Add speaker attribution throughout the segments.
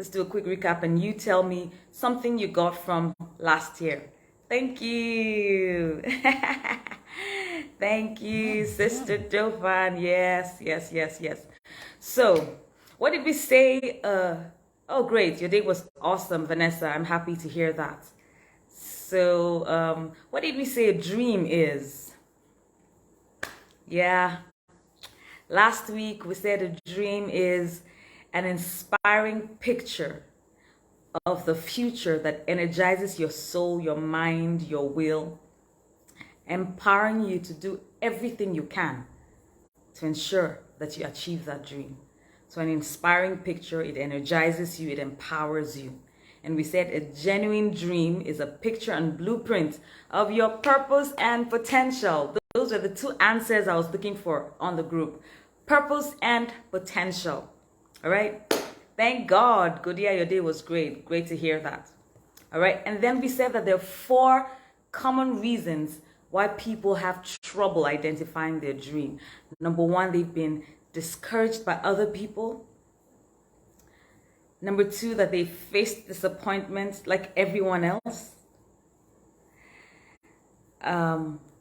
Speaker 1: let's do a quick recap and you tell me something you got from last year. Thank you. Thank you, Sister Jovan. Yes, yes, yes, yes. So, what did we say? Oh, great. Your day was awesome, Vanessa. I'm happy to hear that. So, what did we say a dream is? Yeah. Last week, we said a dream is an inspiring picture of the future that energizes your soul, your mind, your will, empowering you to do everything you can to ensure that you achieve that dream. So an inspiring picture, it energizes you, it empowers you. And we said a genuine dream is a picture and blueprint of your purpose and potential. Those are the two answers I was looking for on the group. Purpose and potential. All right? Thank God. Godia, your day was great. Great to hear that. All right? And then we said that there are 4 common reasons why people have trouble identifying their dream. Number 1, they've been discouraged by other people. Number 2, that they faced disappointment like everyone else.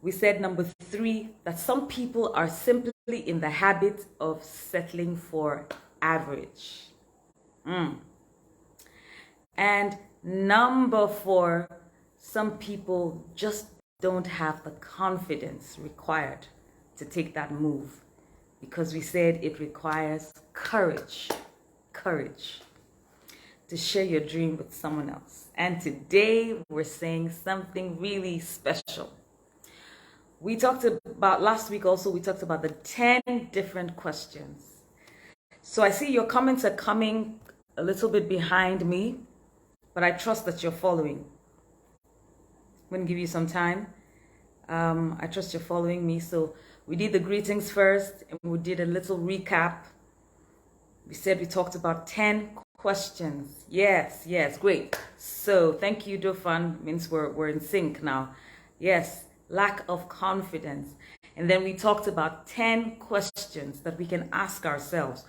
Speaker 1: We said number 3, that some people are simply in the habit of settling for average. And number 4, some people just don't have the confidence required to take that move, because we said it requires courage to share your dream with someone else. And today we're saying something really special. We talked about last week also, we talked about the 10 different questions. So I see your comments are coming a little bit behind me, but I trust that you're following. I'm going to give you some time. I trust you're following me. So we did the greetings first, and we did a little recap. We said we talked about 10 questions. Yes, great. So thank you, Dofan. Means we're in sync now. Yes, lack of confidence. And then we talked about 10 questions that we can ask ourselves.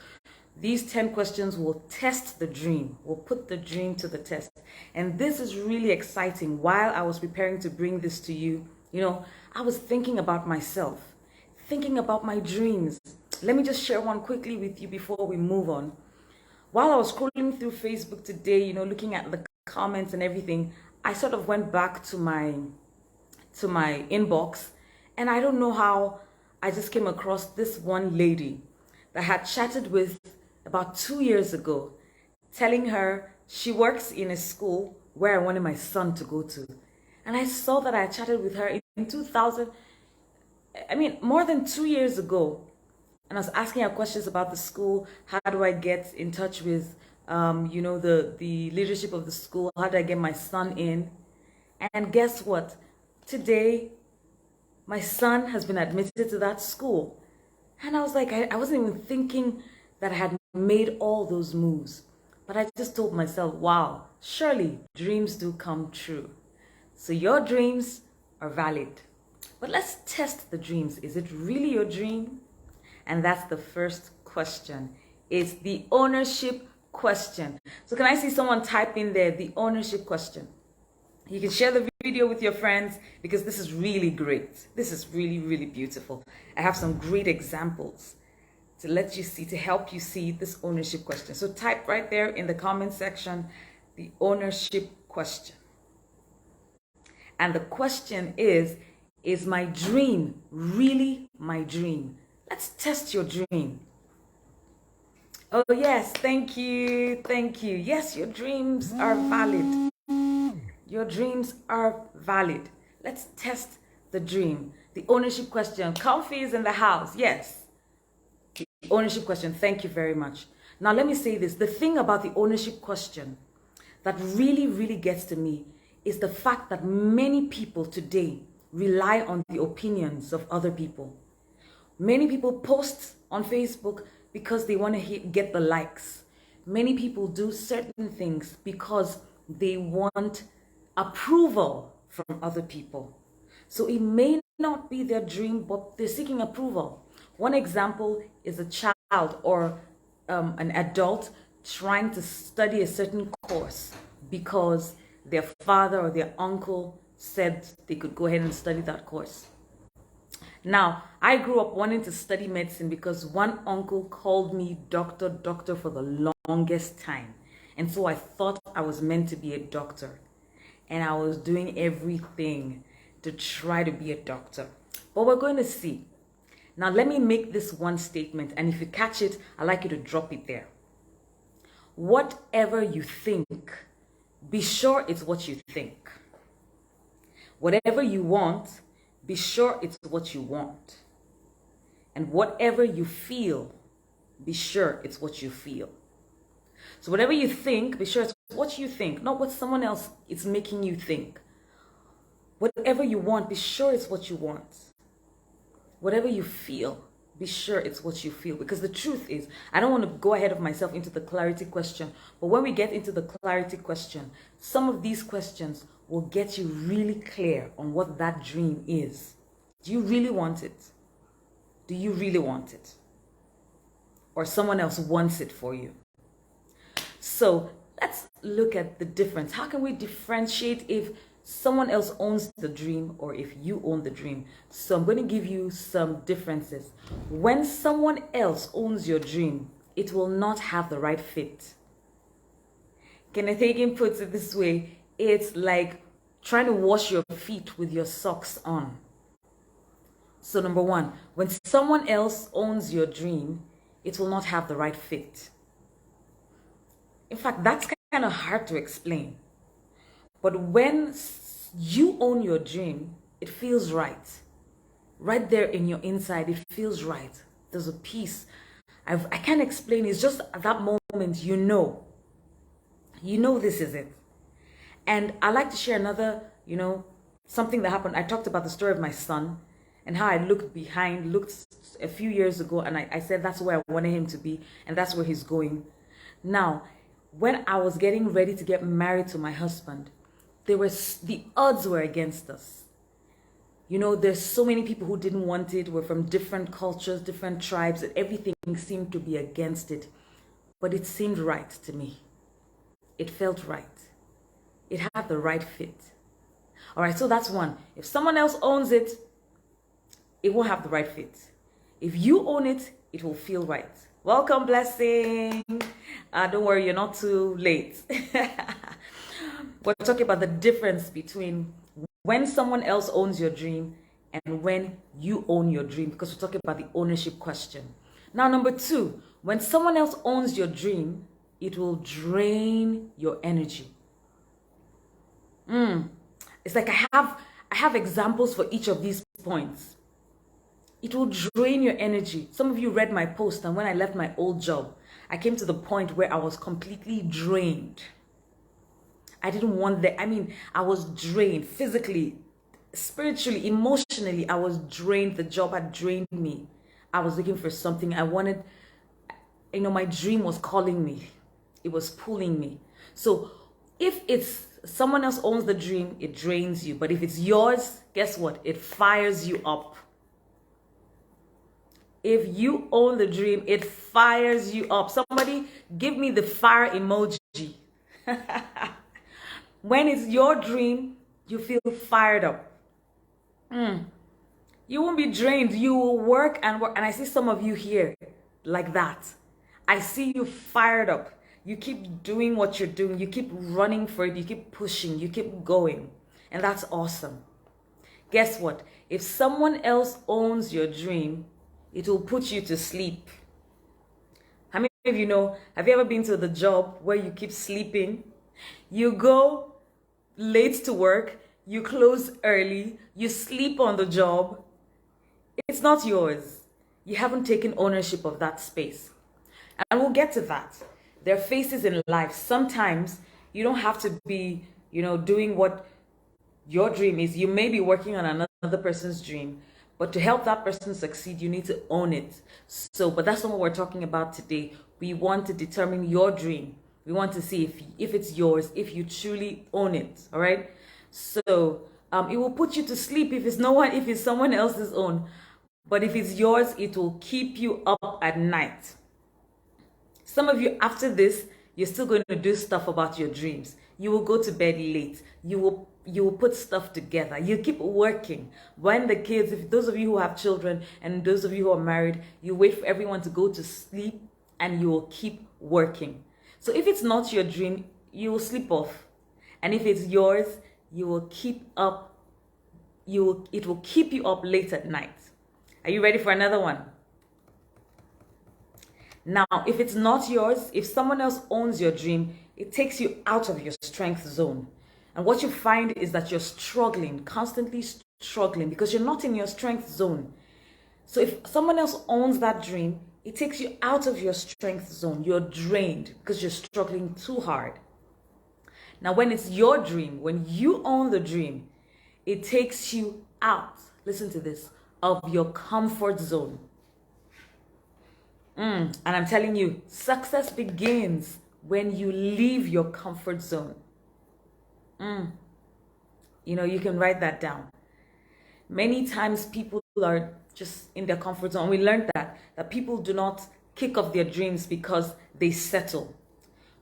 Speaker 1: These 10 questions will test the dream, will put the dream to the test. And this is really exciting. While I was preparing to bring this to you, I was thinking about myself, thinking about my dreams. Let me just share one quickly with you before we move on. While I was scrolling through Facebook today, looking at the comments and everything, I sort of went back to my inbox, and I don't know how I just came across this one lady that I had chatted with about 2 years ago, telling her she works in a school where I wanted my son to go to. And I saw that I chatted with her in 2000, more than 2 years ago. And I was asking her questions about the school. How do I get in touch with, the leadership of the school? How do I get my son in? And guess what? Today, my son has been admitted to that school. And I was like, I wasn't even thinking that I had made all those moves. But I just told myself, wow, surely dreams do come true. So your dreams are valid. But let's test the dreams. Is it really your dream? And that's the first question. It's the ownership question. So can I see someone type in there, the ownership question? You can share the video with your friends, because this is really great. This is really, really beautiful. I have some great examples to let you see, to help you see this ownership question. So type right there in the comment section, the ownership question. And the question is my dream really my dream? Let's test your dream. Oh yes, thank you. Yes, your dreams are valid. Your dreams are valid. Let's test the dream. The ownership question. Comfy is in the house. Yes. The ownership question. Thank you very much. Now let me say this. The thing about the ownership question that really, really gets to me is the fact that many people today rely on the opinions of other people. Many people post on Facebook because they want to get the likes. Many people do certain things because they want approval from other people. So it may not be their dream, but they're seeking approval. One example is a child or an adult trying to study a certain course because their father or their uncle said they could go ahead and study that course. Now, I grew up wanting to study medicine because one uncle called me doctor, doctor for the longest time. And so I thought I was meant to be a doctor. And I was doing everything to try to be a doctor. But we're going to see. Now, let me make this one statement. And if you catch it, I'd like you to drop it there. Whatever you think, be sure it's what you think. Whatever you want, be sure it's what you want. And whatever you feel, be sure it's what you feel. So whatever you think, be sure it's what you think, not what someone else is making you think. Whatever you want, be sure it's what you want. Whatever you feel, be sure it's what you feel. Because the truth is, I don't want to go ahead of myself into the clarity question. But when we get into the clarity question, some of these questions will get you really clear on what that dream is. Do you really want it? Do you really want it? Or someone else wants it for you? So let's look at the difference. How can we differentiate if someone else owns the dream or if you own the dream? So I'm going to give you some differences. When someone else owns your dream, it will not have the right fit. Kenneth Hagin puts it this way: it's like trying to wash your feet with your socks on. So number one, when someone else owns your dream, it will not have the right fit. In fact, that's kind of hard to explain. But when you own your dream, it feels right. Right there in your inside, it feels right. There's a peace. I can't explain. It's just at that moment, you know this is it. And I like to share another, something that happened. I talked about the story of my son and how I looked a few years ago, and I said that's where I wanted him to be, and that's where he's going. Now, when I was getting ready to get married to my husband, the odds were against us. There's so many people who didn't want it. We're from different cultures, different tribes, and everything seemed to be against it. But it seemed right to me. It felt right. It had the right fit. All right, so that's one. If someone else owns it, it won't have the right fit. If you own it, it will feel right. Welcome, blessing. Don't worry, you're not too late. We're talking about the difference between when someone else owns your dream and when you own your dream, because we're talking about the ownership question. Now, number two, when someone else owns your dream, it will drain your energy. It's like I have examples for each of these points. It will drain your energy. Some of you read my post, and when I left my old job, I came to the point where I was completely drained. I didn't want that. I was drained physically, spiritually, emotionally. I was drained. The job had drained me. I was looking for something. I wanted, my dream was calling me. It was pulling me. So if it's someone else owns the dream, it drains you. But if it's yours, guess what? It fires you up. If you own the dream, it fires you up. Somebody give me the fire emoji. When it's your dream, you feel fired up. You won't be drained. You will work and work. And I see some of you here like that. I see you fired up. You keep doing what you're doing. You keep running for it. You keep pushing. You keep going. And that's awesome. Guess what? If someone else owns your dream, it will put you to sleep. How many of you know, have you ever been to the job where you keep sleeping? You go late to work, you close early, you sleep on the job. It's not yours. You haven't taken ownership of that space. And we'll get to that. There are phases in life. Sometimes you don't have to be, doing what your dream is. You may be working on another person's dream. But to help that person succeed, you need to own it. But that's not what we're talking about today. We want to determine your dream. We want to see if it's yours, if you truly own it. All right. So it will put you to sleep if it's someone else's own. But if it's yours, it will keep you up at night. Some of you, after this, you're still going to do stuff about your dreams. You will go to bed late. You will put stuff together. You keep working. When the kids, if those of you who have children and those of you who are married, you wait for everyone to go to sleep and you will keep working. So if it's not your dream, you will sleep off. And if it's yours, you will keep up. It will keep you up late at night. Are you ready for another one? Now, if it's not yours, if someone else owns your dream, it takes you out of your strength zone. And what you find is that you're struggling, constantly struggling, because you're not in your strength zone. So if someone else owns that dream, it takes you out of your strength zone. You're drained because you're struggling too hard. Now, when it's your dream, when you own the dream, it takes you out, listen to this, of your comfort zone. And I'm telling you, success begins when you leave your comfort zone. You know, you can write that down. Many times people are just in their comfort zone. We learned that people do not kick off their dreams because they settle.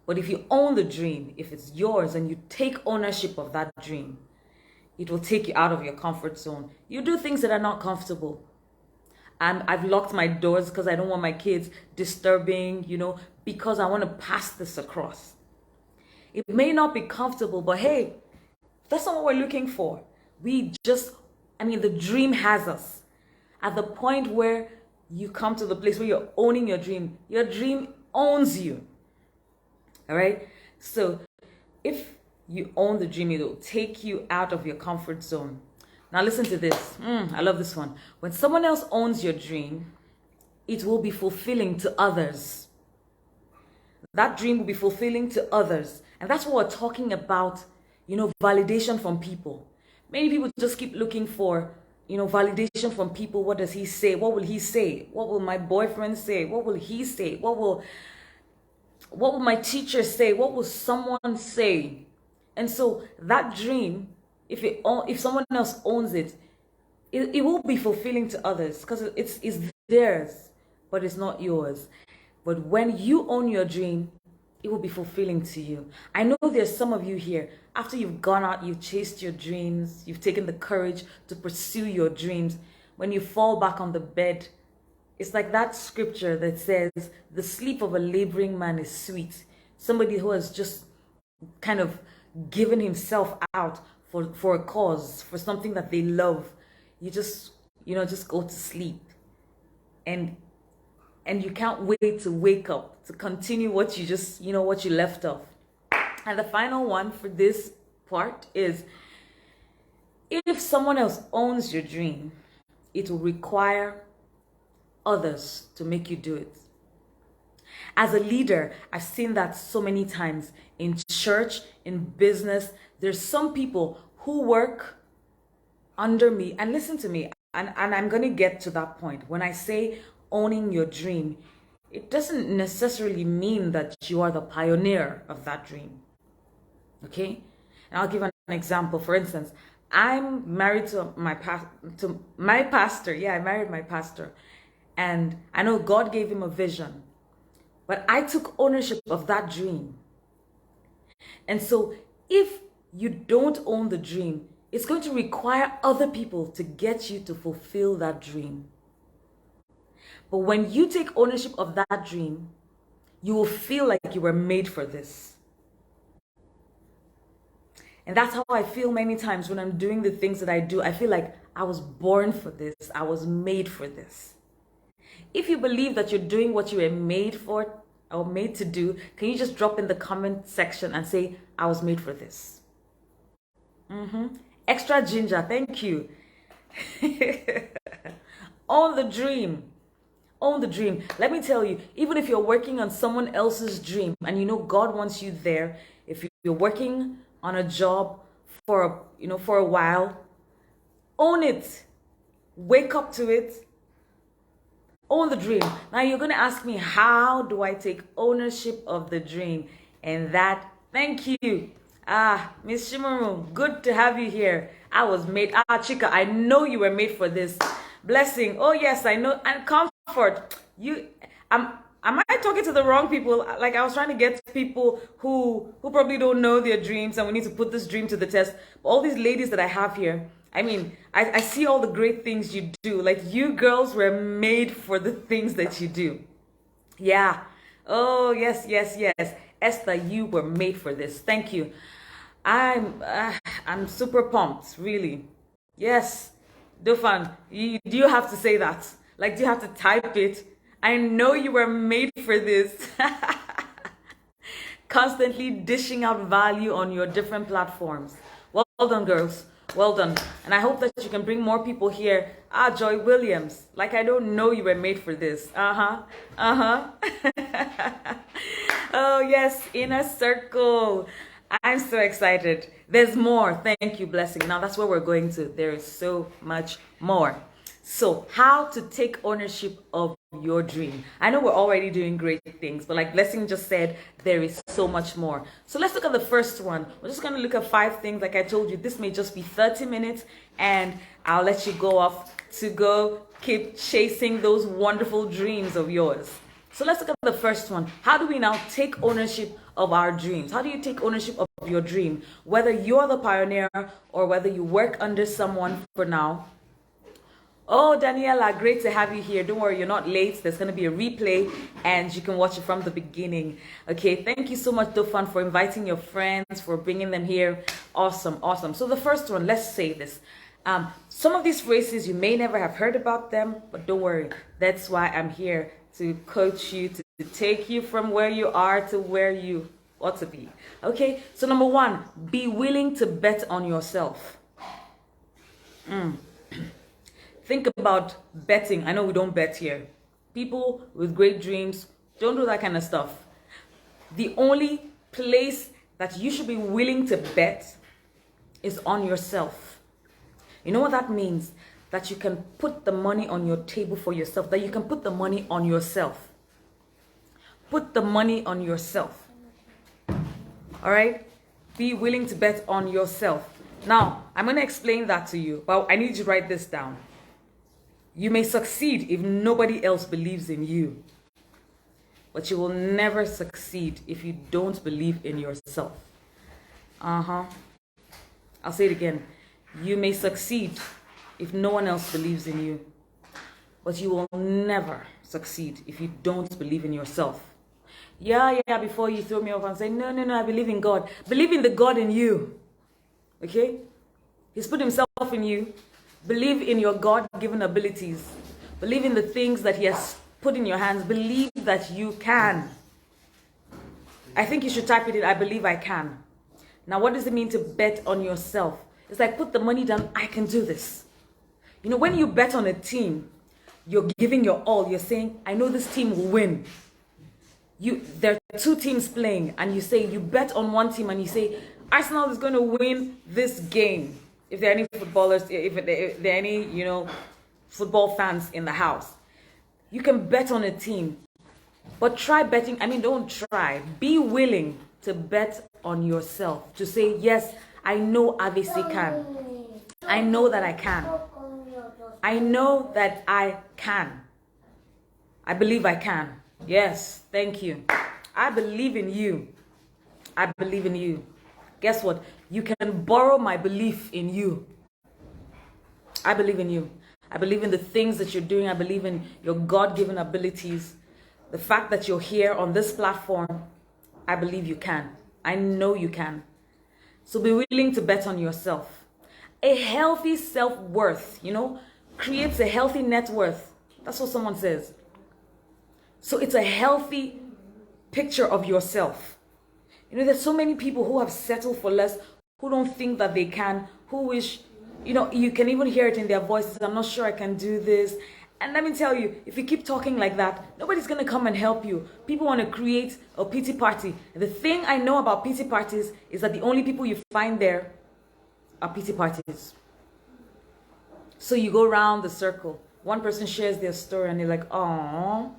Speaker 1: But if you own the dream, if it's yours and you take ownership of that dream, it will take you out of your comfort zone. You do things that are not comfortable. I've locked my doors because I don't want my kids disturbing, because I want to pass this across. It may not be comfortable, but hey, that's not what we're looking for. The dream has us. At the point where you come to the place where you're owning your dream owns you. All right? So if you own the dream, it will take you out of your comfort zone. Now listen to this. I love this one. When someone else owns your dream, it will be fulfilling to others. That dream will be fulfilling to others. And that's what we're talking about, validation from people. Many people just keep looking for, validation from people. What does he say? What will he say? What will my boyfriend say? What will he say? What will my teacher say? What will someone say? And so that dream, if someone else owns it, it will be fulfilling to others because it's theirs, but it's not yours. But when you own your dream, it will be fulfilling to you. I know there's some of you here, after you've gone out, you've chased your dreams, you've taken the courage to pursue your dreams. When you fall back on the bed, it's like that scripture that says, the sleep of a laboring man is sweet. Somebody who has just kind of given himself out for a cause, for something that they love. You just go to sleep. And you can't wait to wake up, to continue what you left off. And the final one for this part is, if someone else owns your dream, it will require others to make you do it. As a leader, I've seen that so many times in church, in business. There's some people who work under me, and listen to me, and I'm going to get to that point. When I say owning your dream, it doesn't necessarily mean that you are the pioneer of that dream. Okay? And I'll give an example. For instance, I'm married to my pastor. Yeah, I married my pastor. And I know God gave him a vision. But I took ownership of that dream. And so if you don't own the dream, it's going to require other people to get you to fulfill that dream. But when you take ownership of that dream, you will feel like you were made for this. And that's how I feel many times when I'm doing the things that I do. I feel like I was born for this. I was made for this. If you believe that you're doing what you were made for or made to do, can you just drop in the comment section and say, I was made for this? Extra ginger, thank you. Own the dream. Own the dream. Let me tell you, even if you're working on someone else's dream and God wants you there, if you're working on a job for a while, own it. Wake up to it. Own the dream. Now you're going to ask me, how do I take ownership of the dream? And thank you. Miss Shimaru, good to have you here. I was made. Chika, I know you were made for this. Blessing. Oh yes, I know. And comfort. am I talking to the wrong people? Like I was trying to get people who probably don't know their dreams, and we need to put this dream to the test. But all these ladies that I have here, I mean, I see all the great things you do. Like you girls were made for the things that you do. Yeah. Oh, yes, yes, yes. Esther, you were made for this. Thank you. I'm super pumped, really. Yes. Dofan, do you have to say that? Like, do you have to type it? I know you were made for this. Constantly dishing out value on your different platforms. Well done, girls. Well done. And I hope that you can bring more people here. Ah, Joy Williams. Like, I don't know you were made for this. Uh-huh. Uh-huh. Oh, yes. Inner circle. I'm so excited. There's more. Thank you, Blessing. Now, that's where we're going to. There is so much more. So, how to take ownership of your dream. I know we're already doing great things, but like Blessing just said, there is so much more. So let's look at the first one. We're just going to look at 5 things. Like I told you, this may just be 30 minutes, and I'll let you go off to go keep chasing those wonderful dreams of yours. So let's look at the first one. How do we now take ownership of our dreams? How do you take ownership of your dream? Whether you're the pioneer or whether you work under someone for now. Oh, Daniela, great to have you here. Don't worry, you're not late. There's going to be a replay and you can watch it from the beginning. Okay, thank you so much, Dofan, for inviting your friends, for bringing them here. Awesome, awesome. So the first one, let's say this. Some of these phrases, you may never have heard about them, but don't worry. That's why I'm here to coach you, to take you from where you are to where you ought to be. Okay, so number 1, be willing to bet on yourself. Think about betting. I know we don't bet here. People with great dreams don't do that kind of stuff. The only place that you should be willing to bet is on yourself. You know what that means? That you can put the money on your table for yourself. That you can put the money on yourself. Put the money on yourself. All right? Be willing to bet on yourself. Now, I'm going to explain that to you, but I need you to write this down. You may succeed if nobody else believes in you, but you will never succeed if you don't believe in yourself. I'll say it again. You may succeed if no one else believes in you, but you will never succeed if you don't believe in yourself. Yeah, before you throw me off and say, no, I believe in God. Believe in the God in you. Okay? He's put himself in you. Believe in your God-given abilities. Believe in the things that he has put in your hands. Believe that you can. I think you should type it in, I believe I can. Now, what does it mean to bet on yourself? It's like, put the money down, I can do this. You know, when you bet on a team, you're giving your all. You're saying, I know this team will win. There are 2 teams playing, and you say, you bet on one team, and you say, Arsenal is going to win this game. If there are any footballers, if there are any, football fans in the house, you can bet on a team. But try betting. Don't try. Be willing to bet on yourself. To say, yes, I know Avese can. I know that I can. I know that I can. I believe I can. Yes, thank you. I believe in you. I believe in you. Guess what? You can borrow my belief in you. I believe in you. I believe in the things that you're doing. I believe in your God-given abilities. The fact that you're here on this platform, I believe you can. I know you can. So be willing to bet on yourself. A healthy self-worth, creates a healthy net worth. That's what someone says. So it's a healthy picture of yourself. There's so many people who have settled for less, who don't think that they can, who wish, you can even hear it in their voices, I'm not sure I can do this. And let me tell you, if you keep talking like that, nobody's going to come and help you. People want to create a pity party. The thing I know about pity parties is that the only people you find there are pity parties. So you go around the circle. One person shares their story and they're like, oh,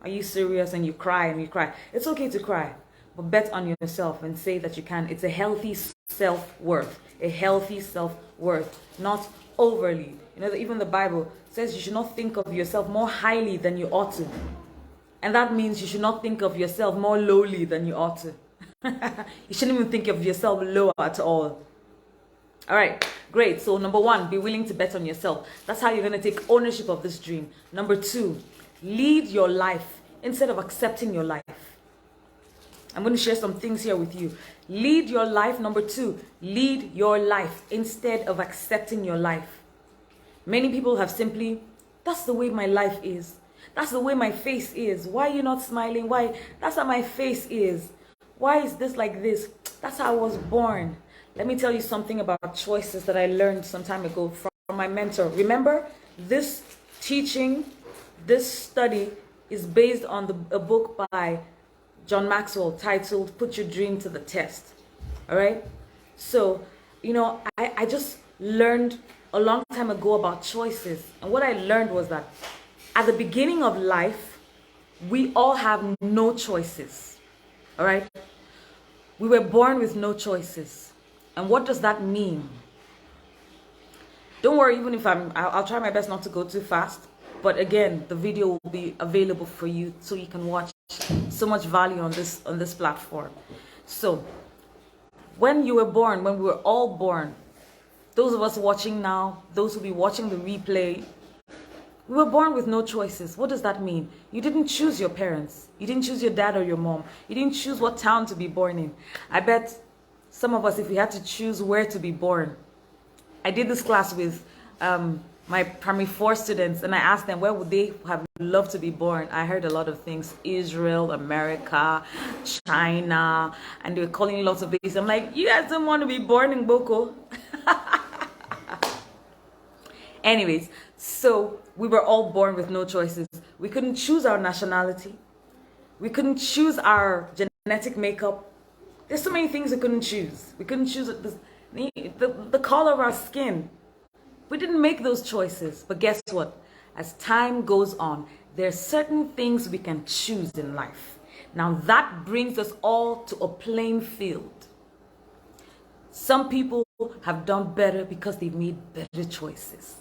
Speaker 1: are you serious? And you cry and you cry. It's okay to cry, but bet on yourself and say that you can. It's a healthy self-worth. A healthy self-worth, not overly. Even the Bible says you should not think of yourself more highly than you ought to. And that means you should not think of yourself more lowly than you ought to. You shouldn't even think of yourself low at all. All right, great. So number one, be willing to bet on yourself. That's how you're going to take ownership of this dream. Number two, lead your life instead of accepting your life. I'm going to share some things here with you. Lead your life. Number two, lead your life instead of accepting your life. Many people have simply, that's the way my life is. That's the way my face is. Why are you not smiling? Why? That's how my face is. Why is this like this? That's how I was born. Let me tell you something about choices that I learned some time ago from my mentor. Remember, this teaching, this study is based on a book by John Maxwell titled Put Your Dream to the Test. All right? So, I just learned a long time ago about choices. And what I learned was that at the beginning of life, we all have no choices. All right? We were born with no choices. And what does that mean? Don't worry, even if I'll try my best not to go too fast. But again, the video will be available for you so you can watch. So much value on this platform. So, when you were born, when we were all born, those of us watching now, those who will be watching the replay, we were born with no choices. What does that mean? You didn't choose your parents. You didn't choose your dad or your mom. You didn't choose what town to be born in. I bet some of us, if we had to choose where to be born. I did this class with my primary 4 students, and I asked them where would they have loved to be born. I heard a lot of things: Israel, America, China, and they were calling lots of places. I'm like, you guys don't want to be born in Boko. Anyways, so we were all born with no choices. We couldn't choose our nationality. We couldn't choose our genetic makeup. There's so many things we couldn't choose. We couldn't choose the color of our skin. We didn't make those choices. But guess what? As time goes on, there are certain things we can choose in life. Now that brings us all to a playing field. Some people have done better because they've made better choices.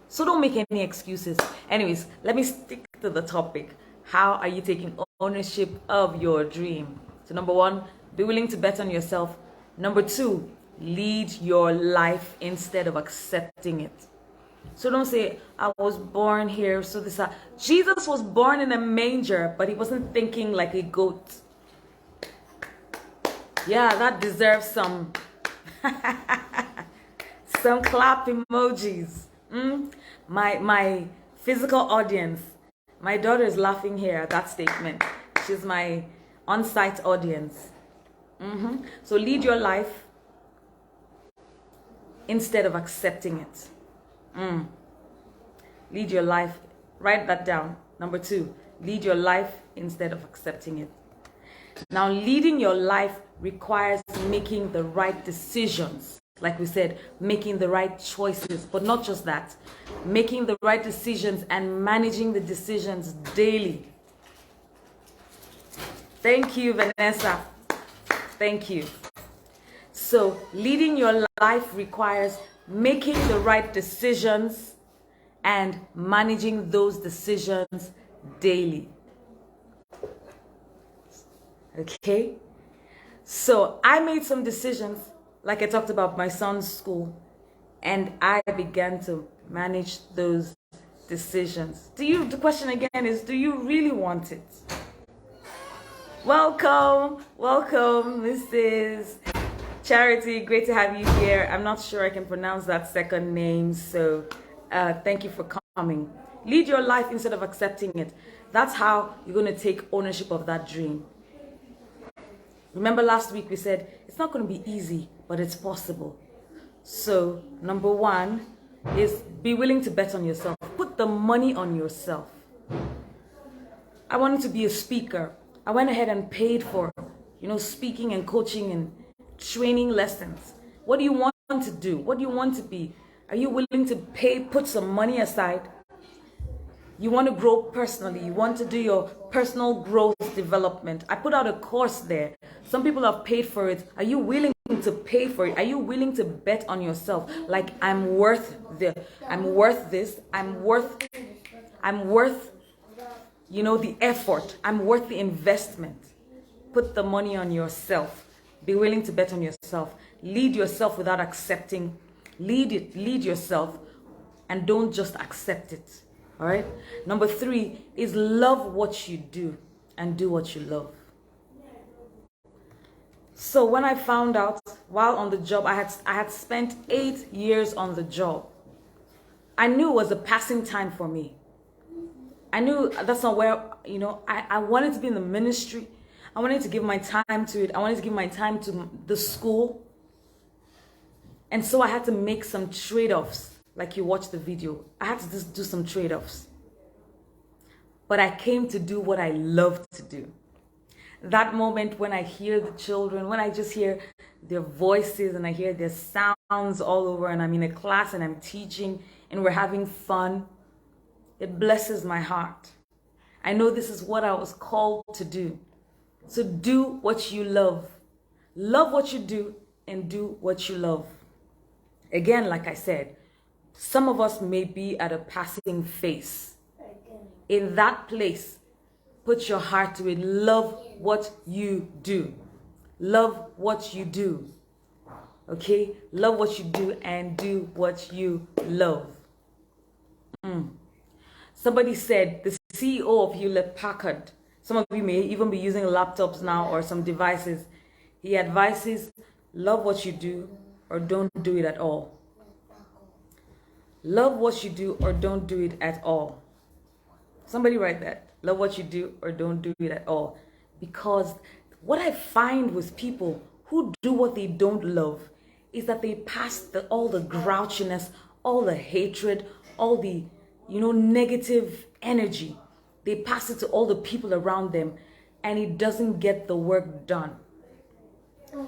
Speaker 1: So don't make any excuses. Anyways, let me stick to the topic. How are you taking ownership of your dream? So number one, be willing to bet on yourself. Number two, lead your life instead of accepting it. So don't say, I was born here, so this. Jesus was born in a manger, but he wasn't thinking like a goat. Yeah, that deserves some some clap emojis. My physical audience. My daughter is laughing here at that statement. She's my on-site audience. So lead your life instead of accepting it. Lead your life. Write that down. Number two, lead your life instead of accepting it. Now, leading your life requires making the right decisions. Like we said, making the right choices, but not just that. Making the right decisions and managing the decisions daily. Thank you, Vanessa. Thank you. So, leading your life requires making the right decisions and managing those decisions daily. Okay? So, I made some decisions, like I talked about my son's school, and I began to manage those decisions. The question again is, do you really want it? Welcome, Mrs. Charity. Great to have you here. I'm not sure I can pronounce that second name, so thank you for coming. Lead your life instead of accepting it. That's how you're going to take ownership of that dream. Remember last week we said it's not going to be easy, but it's possible. So number one is be willing to bet on yourself. Put the money on yourself. I wanted to be a speaker. I went ahead and paid for, speaking and coaching and training lessons. What do you want to do? What do you want to be? Are you willing to put some money aside? You want to grow personally. You want to do your personal growth development. I put out a course there. Some people have paid for it. Are you willing to pay for it? Are you willing to bet on yourself? Like, I'm worth this. I'm worth the effort. I'm worth the investment. Put the money on yourself. Be willing to bet on yourself. Lead yourself without accepting. Lead yourself, and don't just accept it. All right? Number 3 is love what you do and do what you love. So when I found out while on the job, I had spent 8 years on the job. I knew it was a passing time for me. I knew that's not where, I wanted to be in the ministry. I wanted to give my time to it. I wanted to give my time to the school. And so I had to make some trade-offs. Like you watch the video. I had to just do some trade-offs. But I came to do what I love to do. That moment when I hear the children, when I just hear their voices and I hear their sounds all over, and I'm in a class and I'm teaching and we're having fun, it blesses my heart. I know this is what I was called to do. So do what you love. Love what you do and do what you love. Again, like I said, some of us may be at a passing phase. In that place, put your heart to it. Love what you do. Love what you do. Okay? Love what you do and do what you love. Somebody said, the CEO of Hewlett Packard, some of you may even be using laptops now or some devices. He advises, love what you do or don't do it at all. Love what you do or don't do it at all. Somebody write that. Love what you do or don't do it at all. Because what I find with people who do what they don't love is that they pass all the grouchiness, all the hatred, all the negative energy. They pass it to all the people around them, and it doesn't get the work done.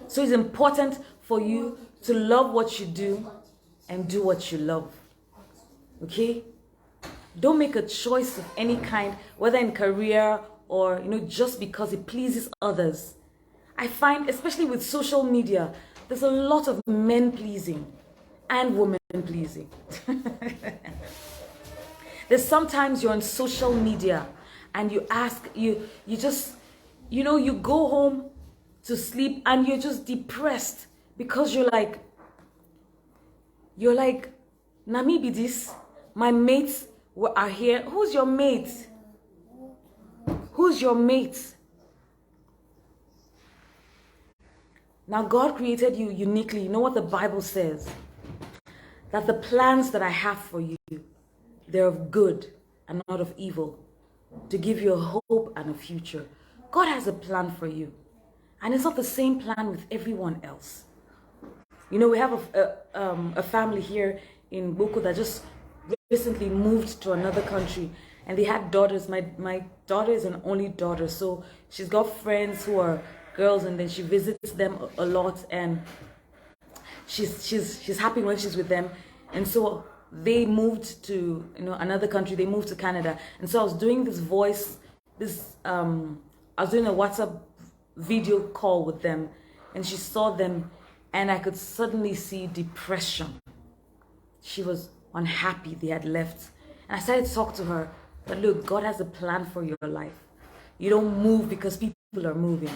Speaker 1: So it's important for you to love what you do and do what you love. Okay? Don't make a choice of any kind, whether in career or, just because it pleases others. I find, especially with social media, there's a lot of men pleasing and women pleasing. There's sometimes you're on social media and you ask, you just, you go home to sleep and you're just depressed because you're like, Nami be this, my mates are here. Who's your mate? Who's your mate? Now God created you uniquely. You know what the Bible says? That the plans that I have for you, they're of good and not of evil, to give you a hope and a future. God has a plan for you. And it's not the same plan with everyone else. We have a family here in Boko that just recently moved to another country, and they had daughters. My daughter is an only daughter, so she's got friends who are girls, and then she visits them a lot, and she's happy when she's with them. And so they moved to another country. They moved to Canada, and so I was doing this I was doing a WhatsApp video call with them, and she saw them, and I could suddenly see depression. She was unhappy they had left. And I started to talk to her, but look, God has a plan for your life. You don't move because people are moving.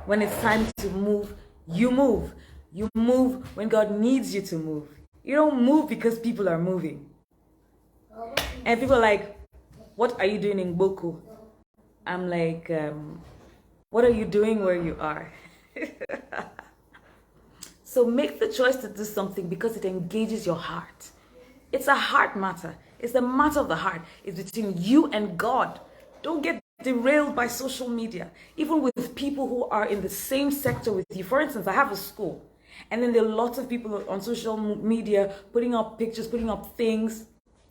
Speaker 1: When it's time to move, you move. You move when God needs you to move. You don't move because people are moving. And people are like, what are you doing in Boko? I'm like, what are you doing where you are? So make the choice to do something because it engages your heart. It's a heart matter. It's the matter of the heart. It's between you and God. Don't get derailed by social media. Even with people who are in the same sector with you. For instance, I have a school. And then there are lots of people on social media putting up pictures, putting up things.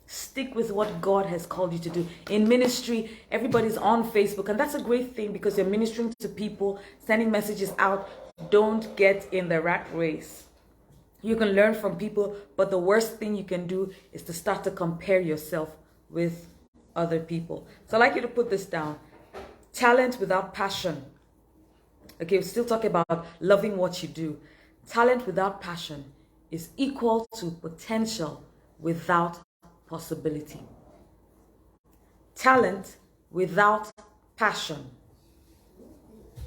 Speaker 1: Stick with what God has called you to do. In ministry, everybody's on Facebook. And that's a great thing because you're ministering to people, sending messages out. Don't get in the rat race. You can learn from people, but the worst thing you can do is to start to compare yourself with other people. So I'd like you to put this down. Talent without passion. Okay, we're still talking about loving what you do. Talent without passion is equal to potential without possibility. Talent without passion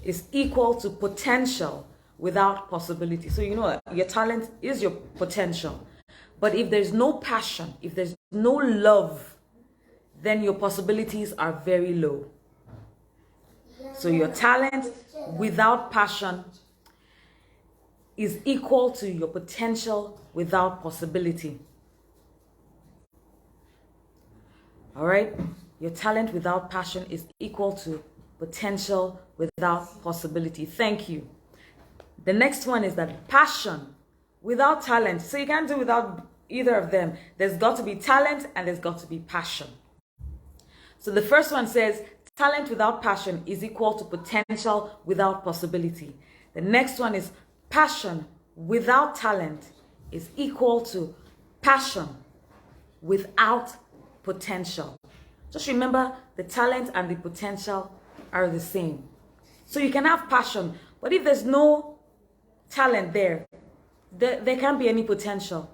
Speaker 1: is equal to potential without possibility. So you know what? Your talent is your potential. But if there's no passion, if there's no love, then your possibilities are very low. So your talent without passion is equal to your potential without possibility. All right? Your talent without passion is equal to potential without possibility. Thank you. The next one is that passion without talent. So you can't do without either of them. There's got to be talent and there's got to be passion. So the first one says talent without passion is equal to potential without possibility. The next one is passion without talent is equal to passion without potential. Just remember, the talent and the potential are the same. So you can have passion, but if there's no talent there can't be any potential.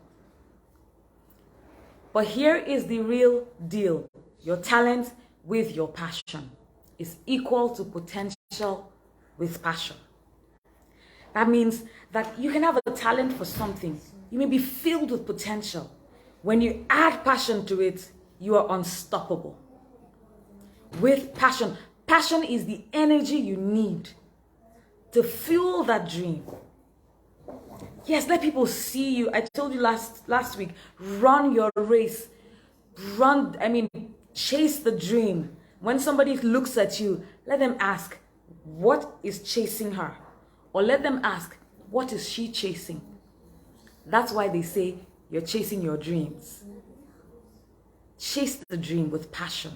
Speaker 1: But here is the real deal. Your talent with your passion is equal to potential with passion. That means that you can have a talent for something. You may be filled with potential. When you add passion to it, you are unstoppable. With passion. Passion is the energy you need to fuel that dream. Yes, let people see you. I told you last week, run your race. Chase the dream. When somebody looks at you, let them ask, what is chasing her? Or let them ask, what is she chasing? That's why they say you're chasing your dreams. Chase the dream with passion.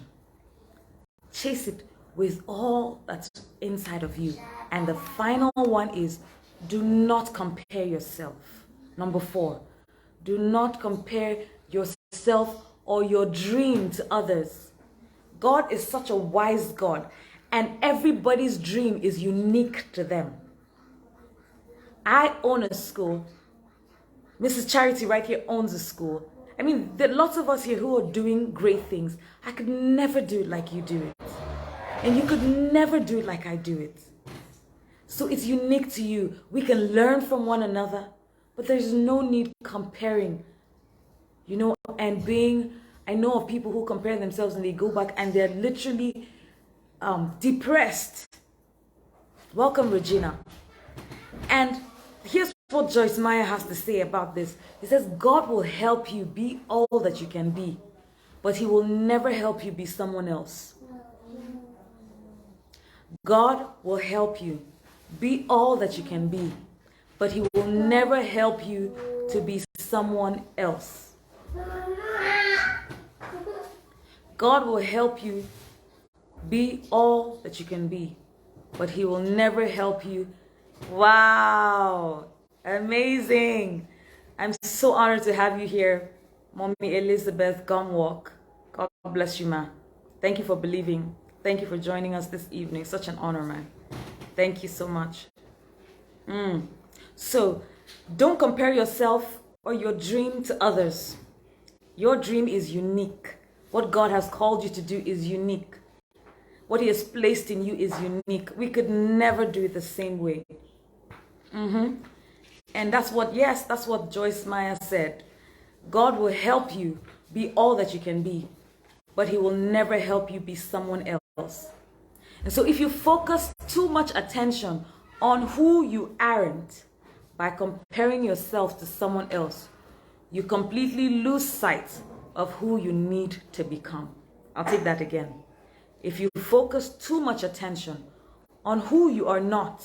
Speaker 1: Chase it with all that's inside of you. And the final one is, do not compare yourself. Number 4, do not compare yourself or your dream to others. God is such a wise God, and everybody's dream is unique to them. I own a school. Mrs. Charity right here owns a school. There are lots of us here who are doing great things. I could never do it like you do it. And you could never do it like I do it. So it's unique to you. We can learn from one another, but there's no need comparing. I know of people who compare themselves and they go back and they're literally depressed. Welcome, Regina. And here's what Joyce Meyer has to say about this. He says, God will help you be all that you can be, but he will never help you be someone else. God will help you be all that you can be, but he will never help you to be someone else. God will help you be all that you can be, but he will never help you. Wow, amazing. I'm so honored to have you here, Mommy Elizabeth Gumwalk. God bless you, ma. Thank you for believing. Thank you for joining us this evening. Such an honor, man. Thank you so much. So, don't compare yourself or your dream to others. Your dream is unique. What God has called you to do is unique. What he has placed in you is unique. We could never do it the same way. And that's what Joyce Meyer said. God will help you be all that you can be, but he will never help you be someone else. And so if you focus too much attention on who you aren't by comparing yourself to someone else, you completely lose sight of who you need to become. I'll take that again. If you focus too much attention on who you are not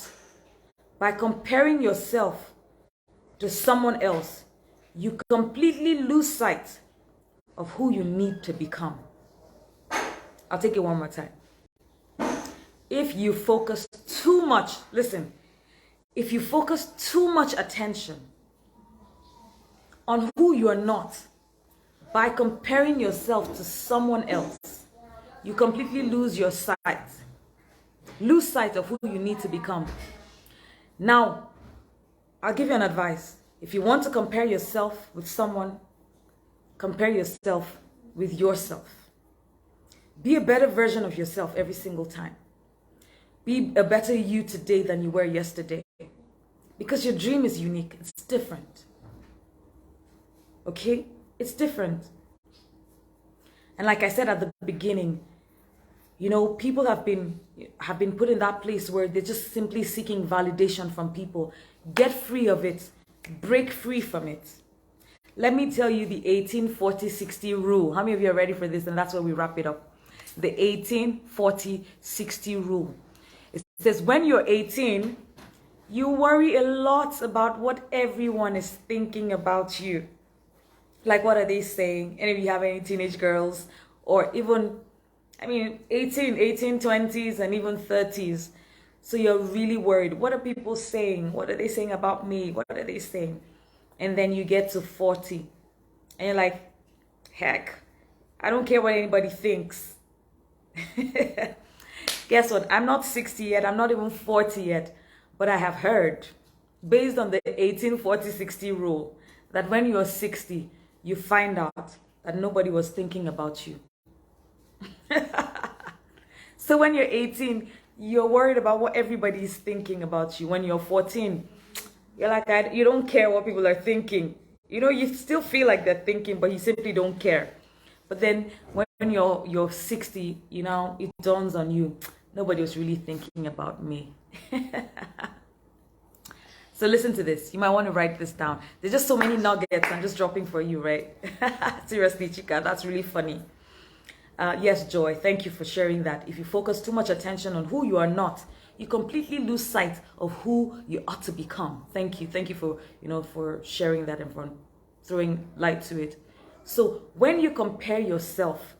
Speaker 1: by comparing yourself to someone else, you completely lose sight of who you need to become. I'll take it one more time. If you focus too much, listen, if you focus too much attention on who you are not by comparing yourself to someone else, you completely lose your sight. Lose sight of who you need to become. Now, I'll give you an advice. If you want to compare yourself with someone, compare yourself with yourself. Be a better version of yourself every single time. Be a better you today than you were yesterday. Because your dream is unique. It's different. Okay? It's different. And like I said at the beginning, you know, people have been put in that place where they're just simply seeking validation from people. Get free of it. Break free from it. Let me tell you the 18-40-60 rule. How many of you are ready for this? And that's where we wrap it up. The 18-40-60 rule. It says when you're 18, you worry a lot about what everyone is thinking about you. Like, what are they saying? And if you have any teenage girls, or even, 18, 20s, and even 30s. So you're really worried. What are people saying? What are they saying about me? What are they saying? And then you get to 40. And you're like, heck, I don't care what anybody thinks. Guess what? I'm not 60 yet. I'm not even 40 yet. But I have heard, based on the 18-40-60 rule, that when you're 60, you find out that nobody was thinking about you. So when you're 18, you're worried about what everybody is thinking about you. When you're 14, you're like, you don't care what people are thinking. You know, you still feel like they're thinking, but you simply don't care. But then when you're 60, you know, it dawns on you, nobody was really thinking about me. So listen to this. You might want to write this down. There's just so many nuggets I'm just dropping for you, right? Seriously, Chica, that's really funny. Yes, Joy, thank you for sharing that. If you focus too much attention on who you are not, you completely lose sight of who you ought to become. Thank you. Thank you for, for sharing that and for throwing light to it. So when you compare yourself,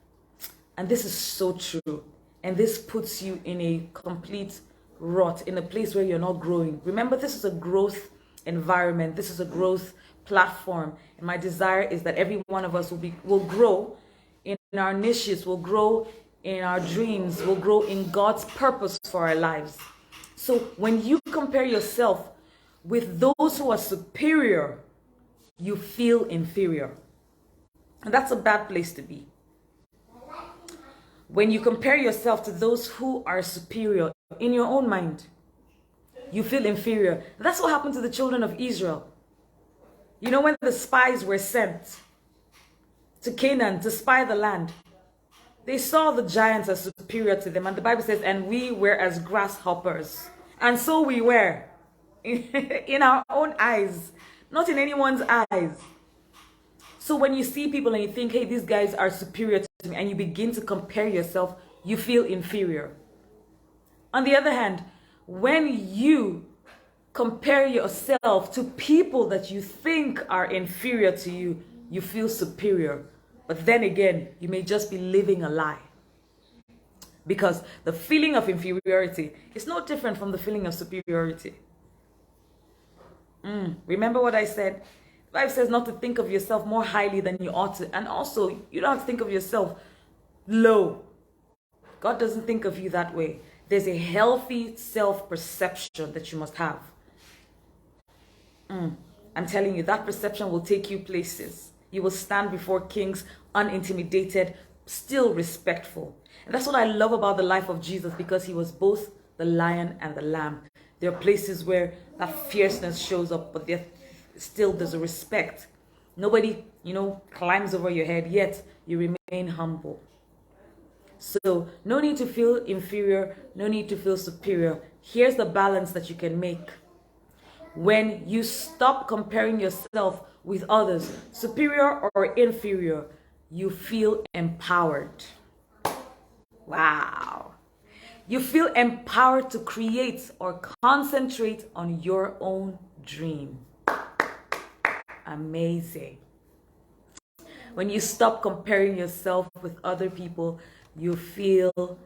Speaker 1: and this is so true, and this puts you in a complete rot, in a place where you're not growing. Remember, this is a growth environment. This is a growth platform. And my desire is that every one of us will grow in our niches, will grow in our dreams, will grow in God's purpose for our lives. So when you compare yourself with those who are superior, you feel inferior. And that's a bad place to be. When you compare yourself to those who are superior in your own mind, you feel inferior. That's what happened to the children of Israel. You know, when the spies were sent to Canaan to spy the land, they saw the giants as superior to them. And the Bible says, and we were as grasshoppers. And so we were in our own eyes, not in anyone's eyes. So when you see people and you think, hey, these guys are superior to me, and you begin to compare yourself, you feel inferior. On the other hand, when you compare yourself to people that you think are inferior to you, you feel superior. But then again, you may just be living a lie. Because the feeling of inferiority is no different from the feeling of superiority. Remember what I said? The Bible says not to think of yourself more highly than you ought to. And also, you don't have to think of yourself low. God doesn't think of you that way. There's a healthy self-perception that you must have. I'm telling you, that perception will take you places. You will stand before kings unintimidated, still respectful. And that's what I love about the life of Jesus, because he was both the lion and the lamb. There are places where that fierceness shows up, but there's a respect. Nobody, climbs over your head, yet you remain humble. So no need to feel inferior, no need to feel superior. Here's the balance that you can make. When you stop comparing yourself with others, superior or inferior, you feel empowered. Wow. You feel empowered to create or concentrate on your own dream. Amazing. When you stop comparing yourself with other people, you feel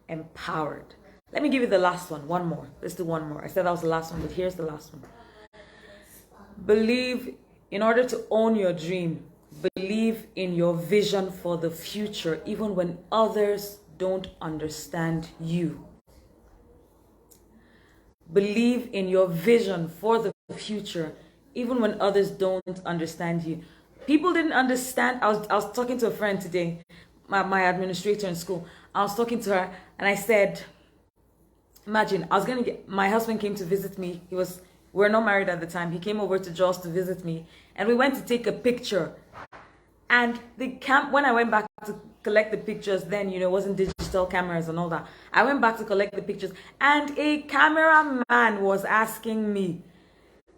Speaker 1: empowered. Let me give you the last one. One more. Let's do one more. I said that was the last one, but here's the last one. Believe, in order to own your dream, believe in your vision for the future, even when others don't understand you. Believe in your vision for the future, even when others don't understand you. People didn't understand. I was talking to a friend today. my administrator in school. I was talking to her and I said, imagine, my husband came to visit me. We're not married at the time. He came over to Jos to visit me and we went to take a picture. And when I went back to collect the pictures, then, it wasn't digital cameras and all that. I went back to collect the pictures and a cameraman was asking me,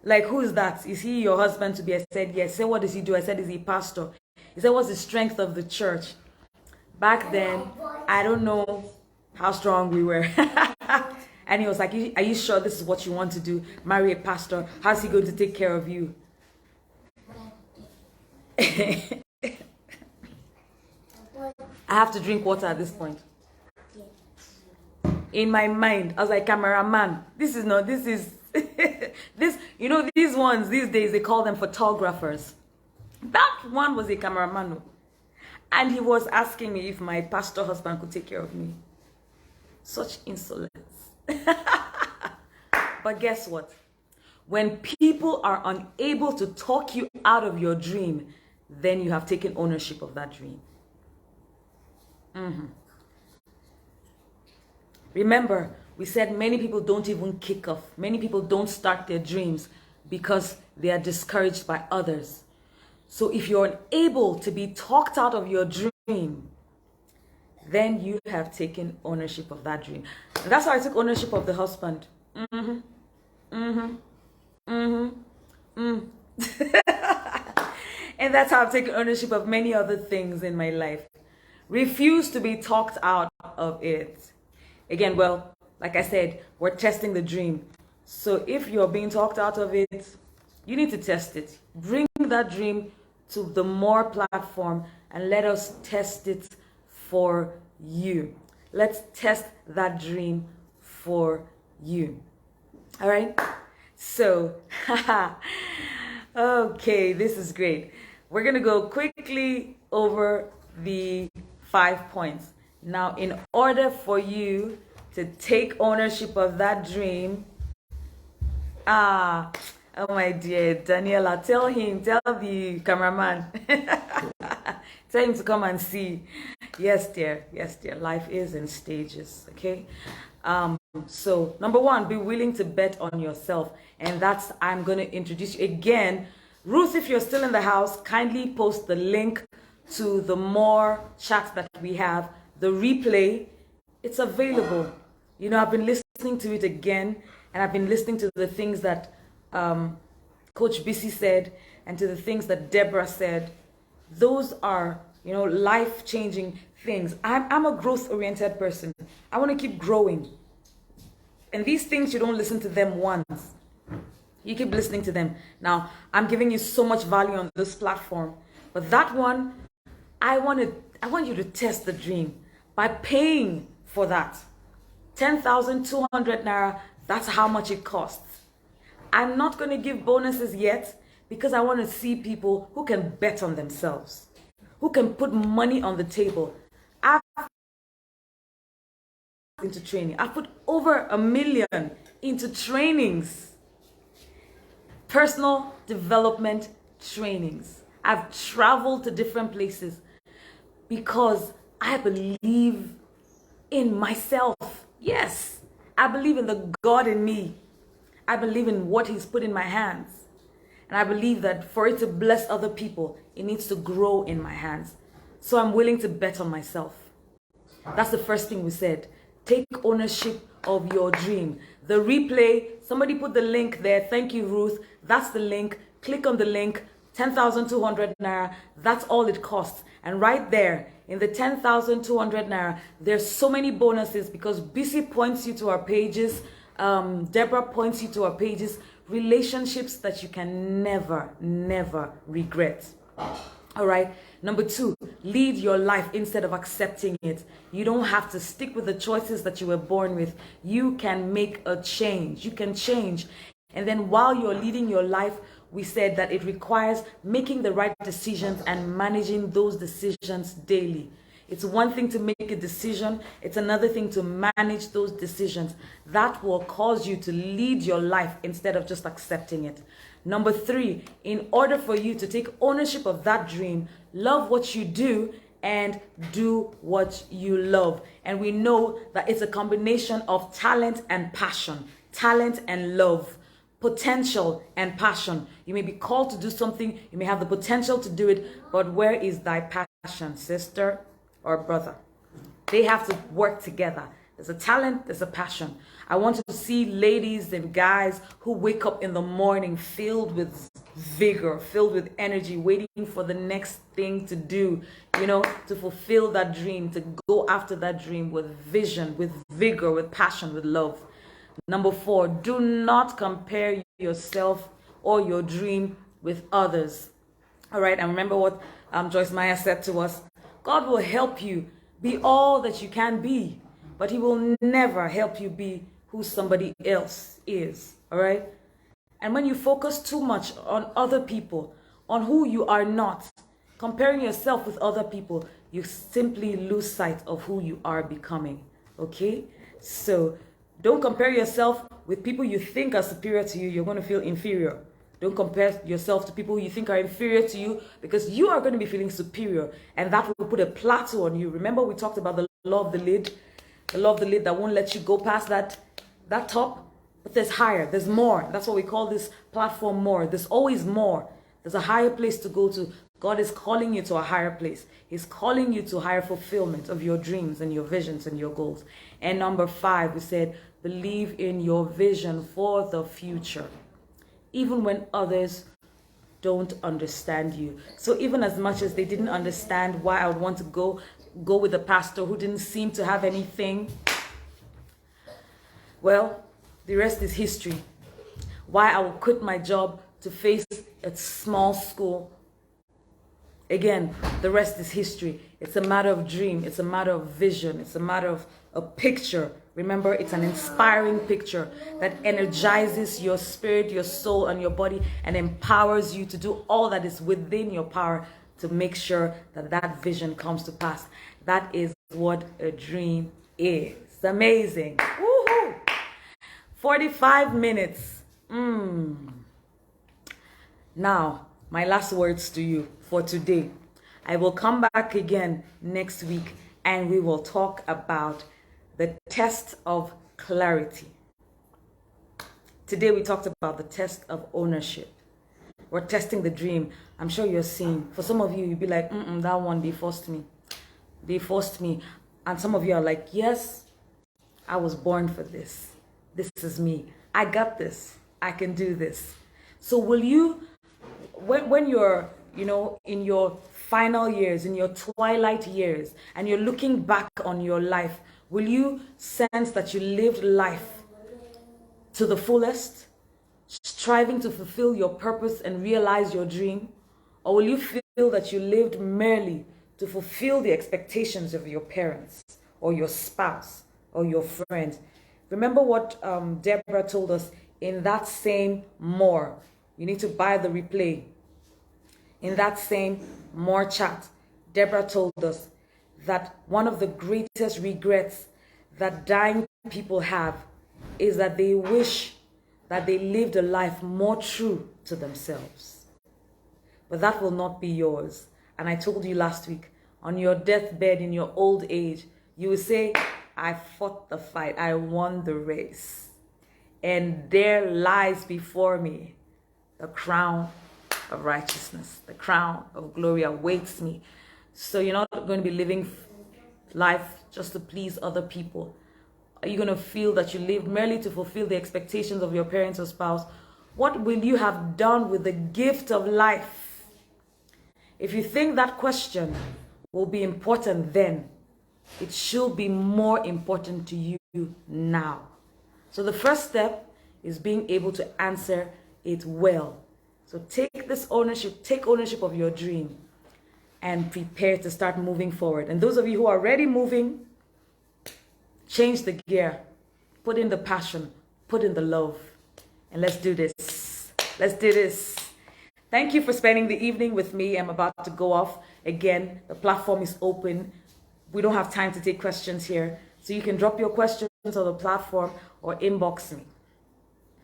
Speaker 1: like, who is that? Is he your husband to be? I said, yes. He said, what does he do? I said, is he pastor? He said, what's the strength of the church? Back then, I don't know how strong we were. And he was like, are you sure this is what you want to do? Marry a pastor? How's he going to take care of you? I have to drink water at this point. In my mind, I was like, cameraman, this is, this, these ones, these days, they call them photographers. That one was a cameraman. And he was asking me if my pastor husband could take care of me. Such insolence. But guess what? When people are unable to talk you out of your dream, then you have taken ownership of that dream. Remember, we said many people don't even kick off. Many people don't start their dreams because they are discouraged by others. So if you're unable to be talked out of your dream, then you have taken ownership of that dream. And that's how I took ownership of the husband. And that's how I've taken ownership of many other things in my life. Refuse to be talked out of it. Again, well, like I said, we're testing the dream. So if you're being talked out of it, you need to test it. Bring that dream to the more platform and let us test it for you. Let's test that dream for you. All right? So, okay, this is great. We're going to go quickly over the 5 points. Now, in order for you to take ownership of that dream, oh my dear Daniela, tell the cameraman, tell him to come and see. Yes, dear, life is in stages, okay? So, number 1, be willing to bet on yourself. And that's, I'm going to introduce you again. Ruth, if you're still in the house, kindly post the link to the more chats that we have. The replay, it's available. I've been listening to it again, and I've been listening to the things that Coach Bissy said, and to the things that Deborah said. Those are, life-changing things. I'm a growth-oriented person. I want to keep growing. And these things, you don't listen to them once. You keep listening to them. Now, I'm giving you so much value on this platform. But that one, I want you to test the dream by paying for that. 10,200 Naira, that's how much it costs. I'm not going to give bonuses yet because I want to see people who can bet on themselves, who can put money on the table. I've into training. I've put over 1 million into trainings, personal development trainings. I've traveled to different places because I believe in myself. Yes, I believe in the God in me. I believe in what He's put in my hands. And I believe that for it to bless other people, it needs to grow in my hands. So I'm willing to bet on myself. That's the first thing we said. Take ownership of your dream. The replay, somebody put the link there. Thank you, Ruth. That's the link. Click on the link. 10,200 Naira. That's all it costs. And right there, in the 10,200 Naira, there's so many bonuses because BC points you to our pages. Deborah points you to our pages. Relationships that you can never regret. All right. Number 2, lead your life instead of accepting it. You don't have to stick with the choices that you were born with. You can make a change. You can change. And then while you're leading your life, we said that it requires making the right decisions and managing those decisions daily. It's one thing to make a decision. It's another thing to manage those decisions. That will cause you to lead your life instead of just accepting it. Number 3, in order for you to take ownership of that dream, love what you do and do what you love. And we know that it's a combination of talent and passion, talent and love, potential and passion. You may be called to do something, you may have the potential to do it, but where is thy passion, sister or brother? They have to work together. There's a talent, there's a passion. I want to see ladies and guys who wake up in the morning filled with vigor, filled with energy, waiting for the next thing to do, to fulfill that dream, to go after that dream with vision, with vigor, with passion, with love. Number 4, do not compare yourself or your dream with others. All right, and remember what Joyce Meyer said to us. God will help you be all that you can be, but he will never help you be who somebody else is. All right? And when you focus too much on other people, on who you are not, comparing yourself with other people, you simply lose sight of who you are becoming. Okay? So don't compare yourself with people you think are superior to you. You're going to feel inferior. Don't compare yourself to people you think are inferior to you, because you are going to be feeling superior, and that will put a plateau on you. Remember, we talked about the law of the lid that won't let you go past that top, but there's higher, there's more. That's what we call this platform, more. There's always more. There's a higher place to go to. God is calling you to a higher place. He's calling you to higher fulfillment of your dreams and your visions and your goals. And number 5, we said, believe in your vision for the future, even when others don't understand you. So even as much as they didn't understand why I would want to go with a pastor who didn't seem to have anything, well, the rest is history. Why I will quit my job to face a small school. Again, the rest is history. It's a matter of dream. It's a matter of vision. It's a matter of a picture. Remember, it's an inspiring picture that energizes your spirit, your soul, and your body, and empowers you to do all that is within your power to make sure that that vision comes to pass. That is what a dream is. It's amazing. Woohoo! 45 minutes. Now, my last words to you for today. I will come back again next week, and we will talk about the test of clarity. Today we talked about the test of ownership. We're testing the dream. I'm sure you're seeing. For some of you, you'll be like, that one, they forced me. They forced me. And some of you are like, yes, I was born for this. This is me. I got this. I can do this. So will you, when you're, in your final years, in your twilight years, and you're looking back on your life, will you sense that you lived life to the fullest, striving to fulfill your purpose and realize your dream? Or will you feel that you lived merely to fulfill the expectations of your parents or your spouse or your friends? Remember what Deborah told us in that same more. You need to buy the replay. In that same more chat, Deborah told us that one of the greatest regrets that dying people have is that they wish that they lived a life more true to themselves. But that will not be yours. And I told you last week, on your deathbed in your old age, you will say, I fought the fight, I won the race. And there lies before me the crown of righteousness, the crown of glory awaits me. So you're not going to be living life just to please other people. Are you going to feel that you lived merely to fulfill the expectations of your parents or spouse? What will you have done with the gift of life? If you think that question will be important then, it should be more important to you now. So the first step is being able to answer it well. So take this ownership, take ownership of your dream and prepare to start moving forward. And those of you who are already moving, change the gear, put in the passion, put in the love, and let's do this. Let's do this. Thank you for spending the evening with me. I'm about to go off. Again, the platform is open. We don't have time to take questions here. So you can drop your questions on the platform or inbox me,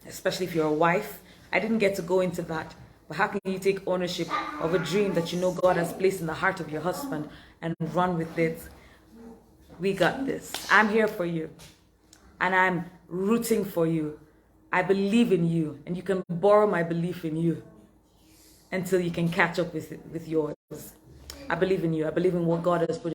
Speaker 1: especially if you're a wife. I didn't get to go into that, But how can you take ownership of a dream that you know God has placed in the heart of your husband and run with it? We got this. I'm here for you. And I'm rooting for you. I believe in you. And you can borrow my belief in you until you can catch up with yours. I believe in you. I believe in what God has put